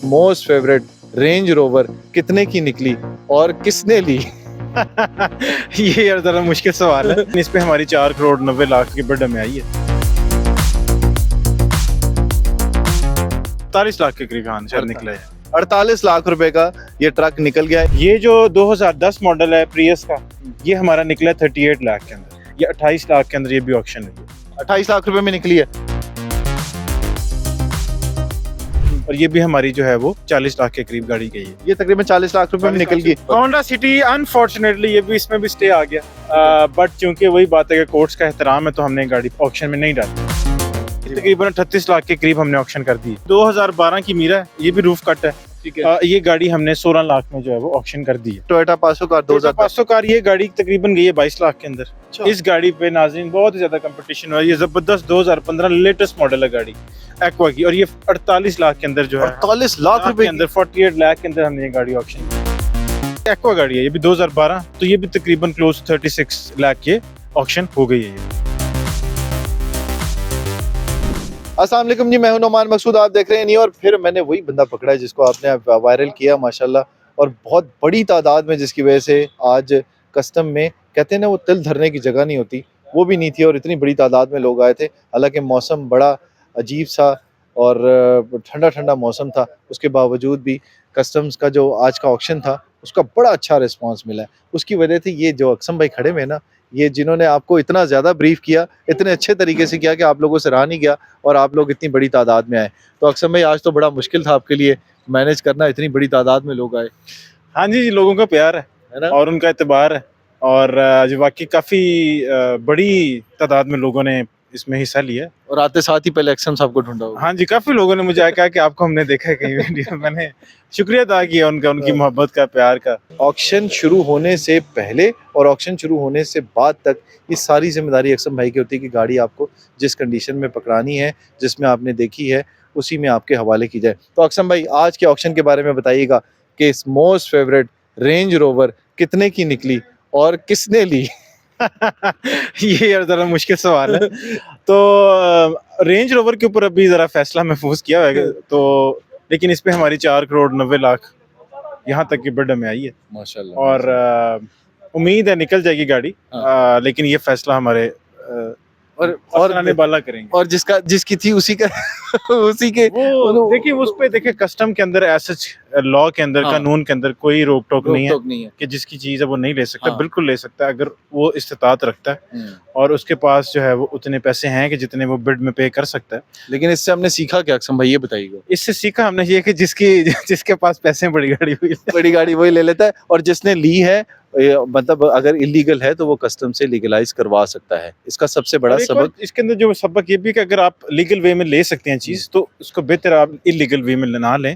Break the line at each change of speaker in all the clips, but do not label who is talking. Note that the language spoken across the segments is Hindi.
मोस्ट फेवरेट रेंज रोवर कितने की निकली और किसने ली?
ये यार जरा मुश्किल सवाल है। इस पे हमारी 4 करोड़ 90 लाख की बिड में आई है। 45 लाख के करीब हाँ शायद निकला है।
48 लाख रुपए का ये ट्रक निकल गया है।
ये जो 2010 मॉडल है प्रियस का, ये हमारा निकला है 38 लाख के अंदर। ये 28 लाख के अंदर ये भी ऑक्शन है
28 लाख रुपए में निकली है
और ये भी हमारी जो है वो 40 लाख के करीब गाड़ी गई है।
ये तकरीबन 40 लाख रुपए में निकल गई।
होंडा सिटी अनफॉर्चुनेटली ये भी इसमें भी स्टे आ गया, बट चूंकि वही बात है कि कोर्ट्स का एहतराम है तो हमने गाड़ी ऑक्शन में नहीं डाली। तकरीबन 38 लाख के करीब हमने ऑक्शन कर दी। 2012 की मीरा है, ये भी रूफ कट है।
ठीक है।
ये गाड़ी हमने 16 लाख में जो है वो ऑक्शन कर दी है।
टोयोटा पासो कार
500 कार, ये गाड़ी तकरीबन गई है 22 लाख के अंदर। इस गाड़ी पे नाज़रीन बहुत ही ज्यादा कंपटीशन हुआ है। ये जबरदस्त 2015 लेटेस्ट मॉडल है गाड़ी एक्वा की, और ये 48 लाख के अंदर जो है
48 लाख रुपए
के अंदर 48 लाख के अंदर हमने ये गाड़ी ऑक्शन की। एक्वा गाड़ी है, ये भी 2012, तो ये भी तकरीबन क्लोज 36 लाख के ऑक्शन हो गई है ये।
अस्सलाम वालेकुम जी, मैं हूं नोमान मकसूद, आप देख रहे हैं नहीं। और फिर मैंने वही बंदा पकड़ा है जिसको आपने वायरल किया माशाल्लाह, और बहुत बड़ी तादाद में, जिसकी वजह से आज कस्टम में कहते हैं ना वो तिल धरने की जगह नहीं होती, वो भी नहीं थी और इतनी बड़ी तादाद में लोग आए थे। हालांकि मौसम बड़ा अजीब सा और ठंडा ठंडा मौसम था, उसके बावजूद भी कस्टम्स का जो आज का ऑक्शन था उसका बड़ा अच्छा रिस्पॉन्स मिला है। उसकी वजह थी ये जो अक्सम भाई खड़े हुए हैं ना, ये जिन्होंने आपको इतना ज़्यादा ब्रीफ किया, इतने अच्छे तरीके से किया कि आप लोगों से रहा नहीं गया और आप लोग इतनी बड़ी तादाद में आए। तो अक्सम भाई आज तो बड़ा मुश्किल था आपके लिए मैनेज करना, इतनी बड़ी तादाद में लोग आए।
हाँ जी, लोगों का प्यार है
ना?
और उनका एतबार है, और जो वाकई काफी बड़ी तादाद में लोगों ने इसमें हिस्सा लिया।
और आते साथ ही पहले अक्सम साहब को ढूंढा होगा।
हाँ जी, काफी लोगों ने मुझे कहा कि आपको हमने देखा है कहीं वीडियो। मैंने शुक्रिया अदा किया उनका, उनकी मोहब्बत का, प्यार का।
ऑक्शन शुरू होने से पहले और ऑक्शन शुरू होने से बाद तक ये सारी जिम्मेदारी अक्सम भाई की होती है कि गाड़ी आपको जिस कंडीशन में पकड़ानी है, जिसमें आपने देखी है, उसी में आपके हवाले की जाए। तो अक्सम भाई आज के ऑक्शन के बारे में बताइएगा कि इस मोस्ट फेवरेट रेंज रोवर कितने की निकली और किसने ली?
ये यार जरा मुश्किल सवाल है। तो रेंज रोवर के ऊपर अभी जरा फैसला महफूज किया है, तो लेकिन इस पे हमारी 4 करोड़ 90 लाख यहाँ तक की बिड में आई है
माशाल्लाह।
और उम्मीद है निकल जाएगी गाड़ी। लेकिन ये फैसला हमारे और आने वाला करेंगे।
और जिसकी थी उसी का उसी के
वो देखिए, उस पे देखिए कस्टम के अंदर ऐसा लॉ के अंदर,
हाँ।
कानून के अंदर कोई रोक टोक नहीं है
है।
कि जिसकी चीज है वो नहीं ले सकता।
हाँ।
बिल्कुल ले सकता है अगर वो इस्तिताअत रखता है और उसके पास जो है वो उतने पैसे हैं कि जितने वो बिड में पे कर सकता है।
लेकिन इससे हमने सीखा क्या अक्सम भाई, ये बताइएगा।
इससे सीखा हमने ये कि जिसके पास पैसे हैं बड़ी गाड़ी हुई
बड़ी गाड़ी वही ले लेता है, और जिसने ली है मतलब अगर इलीगल है तो वो कस्टम से लीगलाइज करवा सकता है। इसका सबसे बड़ा सबक
इसके अंदर जो सबक ये भी कि अगर आप लीगल वे में ले सकते हैं चीज, तो उसको बेहतर आप इलीगल वे में ना लें।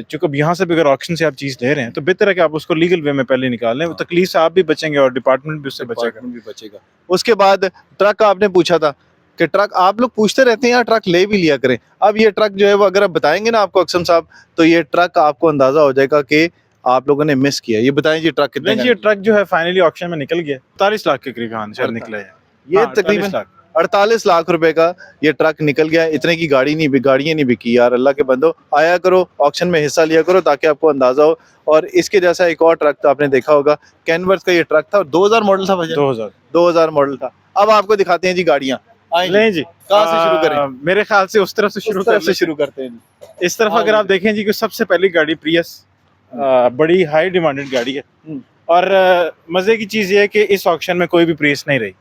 चूंकि अब यहाँ से भी अगर ऑक्शन से आप चीज ले रहे हैं तो बेहतर है कि आप उसको लीगल वे में पहले निकाल लें। वो तकलीफ से आप भी बचेंगे और डिपार्टमेंट भी उससे बचेगा।
उसके बाद ट्रक आपने पूछा था कि ट्रक आप लोग पूछते रहते हैं यार, ट्रक ले भी लिया करें। अब ये ट्रक जो है वो अगर आप बताएंगे ना आपको अक्सम साहब, तो ये ट्रक आपको अंदाजा हो जाएगा कि आप लोगों ने मिस किया। ये बताएं जी ट्रक कितने?
ये ट्रक जो है फाइनली ऑक्शन में निकल गया, 40 लाख के करीब हाँ शायद निकला है।
ये तकरीबन 48 लाख रुपए का ये ट्रक निकल गया। इतने की गाड़ी नहीं, गाड़ियां नहीं बिकी यार। अल्लाह के बंदो, आया करो ऑक्शन में, हिस्सा लिया करो ताकि आपको अंदाजा हो। और इसके जैसा एक और ट्रक तो आपने देखा होगा, कैनवर्स का ये ट्रक था, 2000 मॉडल था भाई। 2000 मॉडल था। अब आपको दिखाते हैं जी गाड़ियां।
नहीं जी,
कहाँ से शुरू करें?
मेरे ख्याल से उस तरफ से
शुरू करते हैं।
इस तरफ अगर आप देखें जी, कि सबसे पहली गाड़ी प्रियस बड़ी हाई डिमांडेड गाड़ी है। और मजे की चीज ये है कि इस ऑक्शन में कोई भी प्रियस नहीं रही,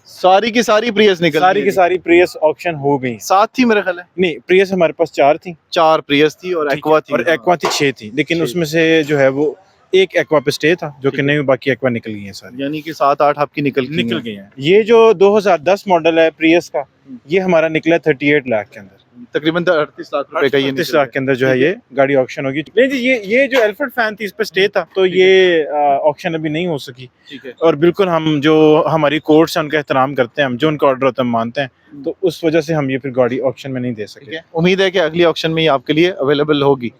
सारी की सारी प्रियस निकल,
सारी की सारी प्रियस ऑक्शन हो गई।
7 थी मेरे ख्याल है।
नहीं, प्रियस हमारे पास 4 थी।
4 प्रियस थी और एक्वा थी,
और एक्वा थी 6 थी। लेकिन उसमें से जो है वो एक एक्वा पे स्टे था जो कि नहीं, बाकी एक्वा निकल गई है सारी।
यानी कि 7-8 आपकी निकल
गई हैं। ये जो 2010 मॉडल है प्रियस का, ये हमारा निकला 38 लाख के अंदर,
तकरीबन 38 लाख रुपए का। ये
38 लाख के अंदर जो है ये गाड़ी ऑक्शन होगी। नहीं जी, ये जो एल्फर्ड फैन थी इस पे स्टे था, तो ये ऑक्शन अभी नहीं हो सकी।
ठीक है।
और बिल्कुल हम जो हमारी कोर्ट्स हैं उनका एहतराम करते हैं, हम जो उनका ऑर्डर होता है हम मानते हैं, तो उस वजह से हम ये फिर गाड़ी ऑक्शन में नहीं दे सके।
उम्मीद है कि अगली ऑक्शन में आपके लिए अवेलेबल होगी।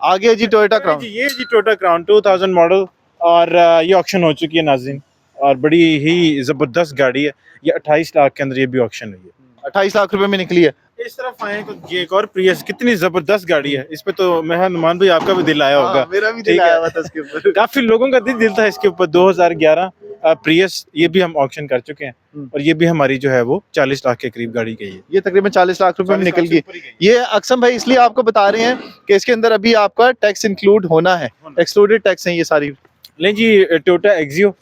आगे जी टोयोटा क्राउन।
ये जी टोयोटा क्राउन 2000 मॉडल, और ये ऑक्शन हो चुकी है नाज़रीन, और बड़ी ही जबरदस्त गाड़ी है। ये 28 लाख के अंदर ये भी ऑक्शन हुई है।
28 लाख रुपए में निकली है।
इस तरफ आए तो ये एक और प्रियस, कितनी जबरदस्त गाड़ी है। इस पे तो मैं नुमान भाई आपका भी दिल आया होगा।
हाँ, मेरा भी
ठीक
दिल
है।
आया हुआ था इसके ऊपर।
काफी लोगों का दिल था इसके ऊपर। 2011 प्रियस, ये भी हम ऑक्शन कर चुके हैं और ये भी हमारी जो है वो 40 लाख के करीब गाड़ी गई है।
ये तकरीबन 40 लाख रुपए में
40
निकल
लाख से
गई।
ऊपर ही गई।
ये अक्सम भाई इसलिए आपको बता रहे हैं कि इसके अंदर अभी आपका टैक्स इंक्लूड होना है, एक्सक्लूडेड टैक्स है ये सारी।
नहीं जी, टोयोटा एक्सियो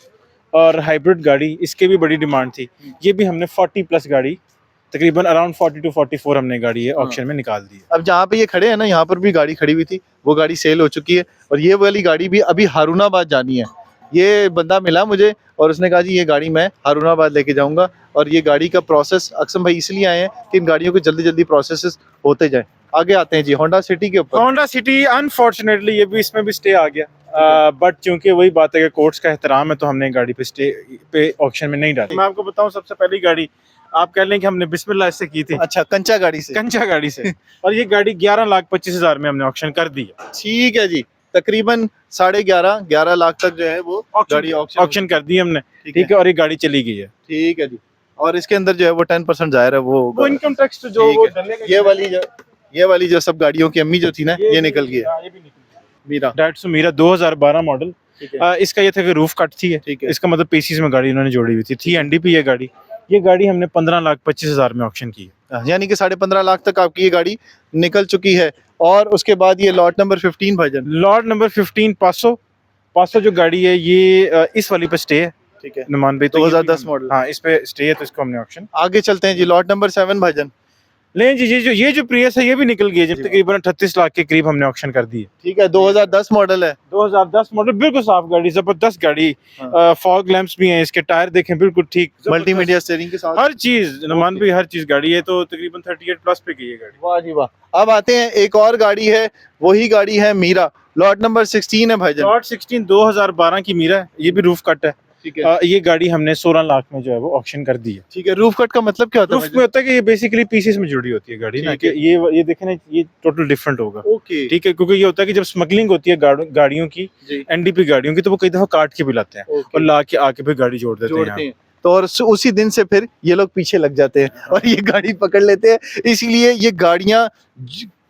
और हाइब्रिड गाड़ी, इसके भी बड़ी डिमांड थी। ये भी हमने 40 प्लस गाड़ी, तकरीबन अराउंड 40 टू 44 हमने गाड़ी है ऑक्शन में निकाल दी है।
अब जहाँ पे ये खड़े हैं ना, यहाँ पर भी गाड़ी खड़ी हुई थी, वो गाड़ी सेल हो चुकी है और ये वाली गाड़ी भी अभी हारूनाबाद जानी है। ये बंदा मिला मुझे और उसने कहा जी ये गाड़ी मैं हारूनाबाद लेके जाऊंगा, और ये गाड़ी का प्रोसेस अक्सम भाई इसलिए आए हैं कि इन गाड़ियों के जल्दी जल्दी प्रोसेस होते जाएं। आगे आते हैं जी होंडा सिटी के ऊपर।
होंडा सिटी अनफॉर्चुनेटली ये भी, इसमें भी स्टे आ गया, बट चूंकि वही बात है कि कोर्ट्स का एहतराम है तो हमने गाड़ी पे स्टे पे ऑक्शन में नहीं डाली। मैं आपको बताऊं, सबसे पहली गाड़ी आप कह लें कि हमने बिस्मिल्लाह से की थी,
अच्छा, कंचा गाड़ी से।
कंचा गाड़ी से, और ये गाड़ी 11,25,000 में हमने ऑक्शन कर दी है।
ठीक है जी, तकरीबन 11.5 लाख तक जो है वो गाड़ी
ऑक्शन कर दी हमने। ठीक है, और ये गाड़ी चली गई है।
ठीक है जी, और इसके अंदर जो है वो 10% जाहिर है वो
इनकम टैक्स तो जो
ठीक
वो
है।
डलेगा।
ये वाली जो सब गाड़ियों की अम्मी जो थी ना, ये निकल गई है।
हाँ, ये भी निकल गई।
मीरा,
डाइट्सो मीरा 2012 मॉडल।
ठीक है।
इसका ये था कि रूफ कट थी,
ठीक है।
इसका मतलब पीसीस में गाड़ी इन्होंने जोड़ी हुई थी एनडीपी ये गाड़ी। ये गाड़ी हमने 15,25,000 में ऑक्शन की है।
यानी कि 15.5 लाख तक आपकी ये गाड़ी निकल चुकी है। और उसके बाद ये लॉट नंबर 15 भाईजान।
लॉट नंबर 15 पासो जो गाड़ी है ये इस वाली पे स्टे है।
ठीक है,
नुमान भाई तो
2010 मॉडल।
हाँ, इस पे स्टे है तो इसको हमने ऑक्शन।
आगे चलते हैं जी, लॉट नंबर 7 भाईजान।
लेकिन जी ये जो प्रियस है ये भी निकल गई है, जब तकरीबन 38 लाख के करीब हमने ऑक्शन कर दी है।
ठीक है, 2010 मॉडल है।
2010 मॉडल, बिल्कुल साफ गाड़ी, जबरदस्त गाड़ी। फॉग लैंप्स भी हैं, इसके टायर देखें बिल्कुल ठीक,
मल्टीमीडिया स्टीयरिंग के साथ
हर चीज नुमान भी हर चीज गाड़ी है। तो तकरीबन 38 प्लस पे की है गाड़ी।
वाह जी वाह। अब आते हैं एक और गाड़ी है, वही गाड़ी है मीरा, लॉट नंबर 16 है भाईजान।
लॉट 16 2012 की मीरा है, ये भी रूफ कट है।
ठीक है।
ये गाड़ी हमने 16 लाख में जो है वो ऑक्शन कर दी है।
ठीक है, रूफ कट का मतलब क्या होता है?
रूफ में होता है कि ये बेसिकली पीसेस में जुड़ी होती है गाड़ी ना,
ठीक
कि
है।
ये देखें ना, ये टोटल डिफरेंट होगा।
ओके,
ठीक है, क्योंकि ये होता है कि जब स्मगलिंग होती है गाड़ियों की,
जी।
एनडीपी गाड़ियों की, तो वो कई दफा काट के भी लाते हैं
ओके।
और ला के आके फिर गाड़ी जोड़ देते
जोड़ते
हैं।
हैं तो और उसी दिन से फिर ये लोग पीछे लग जाते हैं और ये गाड़ी पकड़ लेते हैं। इसीलिए ये गाड़ियां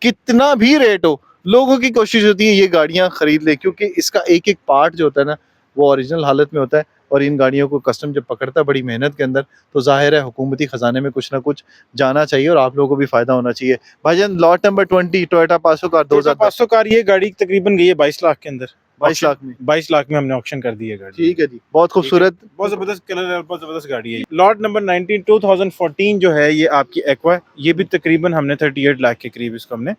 कितना भी रेट हो, लोगों की कोशिश होती है ये गाड़ियां खरीद ले, क्योंकि इसका एक एक पार्ट जो होता है ना वो ओरिजिनल हालत में होता है। और इन गाड़ियों को कस्टम जब पकड़ता है बड़ी मेहनत के अंदर, तो जाहिर है हुकूमती खजाने में कुछ ना कुछ जाना चाहिए और आप लोगों को भी फायदा होना चाहिए। भाईजान लॉट नंबर 20 टोयोटा पासो कार 2010।
500 कार, ये गाड़ी तकरीबन गई है 22 लाख के अंदर।
22 लाख में।
22 लाख में हमने ऑक्शन कर दी है गाड़ी।
ठीक है जी, बहुत खूबसूरत।
बहुत जबरदस्त कलर है, बहुत जबरदस्त गाड़ी है। लॉट नंबर 19 2014 जो है ये आपकी एक्वा है। ये भी तकरीबन हमने 38 लाख के करीब, इसको हमने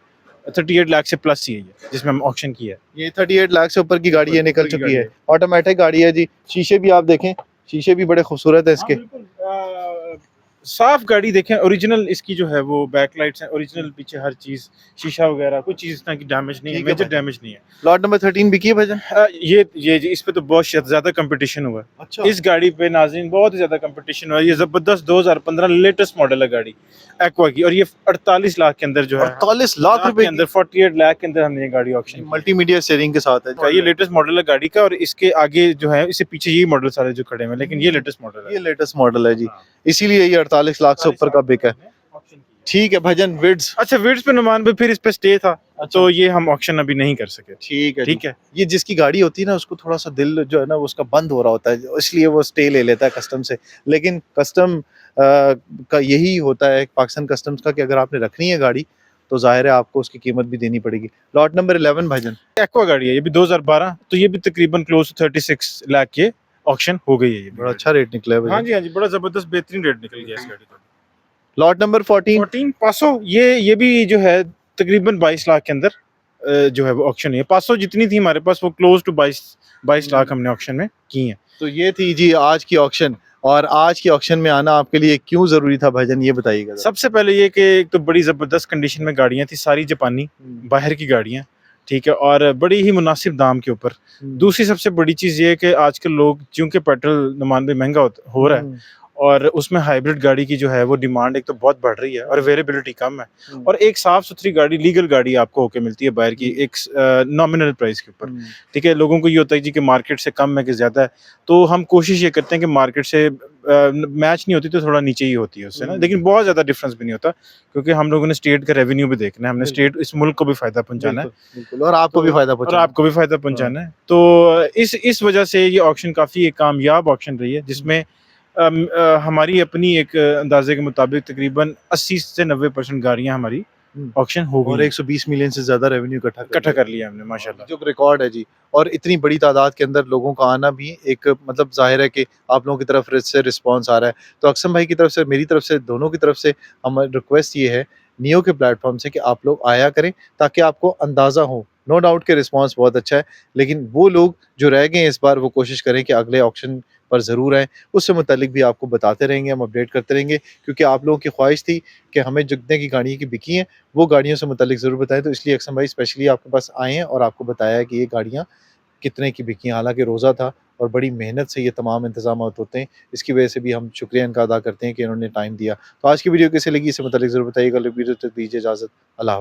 38 लाख से प्लस ही है ये, जिसमें हम ऑक्शन किया है।
ये 38 लाख से ऊपर की गाड़ी है, निकल
ऊपर की
चुकी
गाड़ी
है।
है।
ऑटोमेटिक गाड़ी है जी। शीशे भी आप देखें, शीशे भी बड़े खूबसूरत है इसके।
हाँ, बिल्कुल, साफ गाड़ी देखें, ओरिजिनल इसकी जो है वो बैकलाइट्स हैं ओरिजिनल, पीछे हर चीज, शीशा वगैरह कोई चीज इतना की डैमेज नहीं है,
ठीक है
मेजर
भाई।
डैमेज नहीं है।
लॉट नंबर 13 बिकी है भाईजान।
ये जी, इस पे तो बहुत ज्यादा कंपटीशन हुआ है।
अच्छा,
इस गाड़ी पे नाज़रीन बहुत ही ज्यादा कंपटीशन हुआ है। ये जबरदस्त 2015 लेटेस्ट मॉडल है गाड़ी एक्वा की, और ये 48 लाख के अंदर जो है,
48 लाख रुपए
के अंदर 48 लाख के अंदर हमने ये गाड़ी ऑक्शन
मल्टीमीडिया स्टीयरिंग के साथ है।
ये लेटेस्ट मॉडल है गाड़ी का, और इसके आगे जो है, इससे पीछे यही मॉडल सारे जो खड़े हैं, लेकिन ये लेटेस्ट मॉडल है।
ये लेटेस्ट मॉडल है जी,
हाँ।
इसीलिए ये 48 लाख से ऊपर का बिक है। ठीक है भाईजान, विड्स।
अच्छा, विड्स पे नुमान पे फिर इस पे स्टे था, तो ये हम ऑक्शन अभी नहीं कर सके।
ठीक है,
ठीक है।
ये जिसकी गाड़ी होती है ना उसको थोड़ा सा दिल जो है ना उसका बंद हो रहा होता है, इसलिए वो स्टे ले लेता है कस्टम से। लेकिन कस्टम का यही होता है पाकिस्तान कस्टम्स का कि अगर आपने रखनी है गाड़ी तो जाहिर है आपको उसकी कीमत भी देनी पड़ेगी। लॉट नंबर 11 भाईजान।
एक्वा गाड़ी है, ये भी 2012, तो ये भी तकरीबन क्लोज टू 36 लाख के ऑक्शन हो गई है। ये
बड़ा अच्छा रेट निकला है
हाँ
भाईजान।
जी, हाँ जी, बड़ा जबरदस्त बेहतरीन रेट निकल गया इस गाड़ी का।
लॉट नंबर 14
500, ये भी जो है तकरीबन 22 लाख के अंदर जो है वो ऑक्शन है। 500 जितनी थी हमारे पास, वो क्लोज टू 22 लाख हमने ऑक्शन में की है।
तो ये थी जी आज की ऑक्शन। और आज की ऑक्शन में आना आपके लिए क्यों जरूरी था भाईजान, ये बताइएगा जरा।
सबसे पहले ये कि एक तो बड़ी जबरदस्त कंडीशन में गाड़ियां थी, सारी जापानी बाहर की गाड़ियां, ठीक है, और बड़ी ही मुनासिब दाम के ऊपर। दूसरी सबसे बड़ी चीज़ ये है कि आजकल लोग, चूंकि पेट्रोल नुमान भी महंगा हो रहा है, और उसमें हाइब्रिड गाड़ी की जो है वो डिमांड एक तो बहुत बढ़ रही है और अवेलेबिलिटी कम है, और एक साफ सुथरी गाड़ी, लीगल गाड़ी आपको होके मिलती है बाहर की एक नॉमिनल प्राइस के ऊपर। ठीक है, लोगों को ये होता है जी कि मार्केट से कम है कि ज़्यादा है, तो हम कोशिश ये करते हैं कि मार्केट से मैच नहीं होती तो थोड़ा नीचे ही होती है उससे ना, लेकिन बहुत ज़्यादा डिफरेंस भी नहीं होता, क्योंकि हम लोगों ने स्टेट का रेवेन्यू भी देखना है, हमने स्टेट, इस मुल्क को भी फ़ायदा पहुंचाना है,
बिल्कुल, और आपको भी फायदा
और
पहुंचाना
आपको भी फ़ायदा पहुंचाना है। तो इस वजह से ये ऑक्शन काफ़ी एक कामयाब ऑक्शन रही है, जिसमें हमारी अपनी एक अंदाजे के मुताबिक तकरीबन 80 से 90% गाड़ियाँ हमारी ऑक्शन हो गई
और
हैं।
120 मिलियन से ज्यादा रेवेन्यू
इकट्ठा कर लिया हमने माशाल्लाह।
जो रिकॉर्ड है जी। और इतनी बड़ी तादाद के अंदर लोगों का आना भी एक मतलब ज़ाहिर है कि आप लोगों की तरफ से रिस्पॉन्स आ रहा है। तो अक़सम भाई की तरफ से, मेरी तरफ से, दोनों की तरफ से हम रिक्वेस्ट ये है नियो के प्लेटफ़ॉर्म से कि आप लोग आया करें ताकि आपको अंदाज़ा हो। नो डाउट कि रिस्पॉन्स बहुत अच्छा है, लेकिन वो लोग जो रह गए हैं इस बार वो कोशिश करें कि अगले ऑक्शन पर ज़रूर आएँ। उससे मुतल्लिक भी आपको बताते रहेंगे, हम अपडेट करते रहेंगे, क्योंकि आप लोगों की ख्वाहिश थी कि हमें जितने की गाड़ियाँ की बिकी हैं वो गाड़ियों से मुतल्लिक ज़रूर बताएँ। तो इसलिए अक़सम भाई स्पेशली आपके पास आए हैं और आपको बताया है कि ये गाड़ियाँ कितने की बिकी हैं। हालाँकि रोज़ा था और बड़ी मेहनत से ये तमाम इंतज़ामात होते हैं। इसकी वजह से भी हम शुक्रिया इनका अदा करते हैं कि इन्होंने टाइम दिया। तो आज की वीडियो कैसी लगी इससे मुतल्लिक ज़रूर बताइएगा। अगली वीडियो तक दीजिए इजाज़त। अल्लाह हाफ़िज़।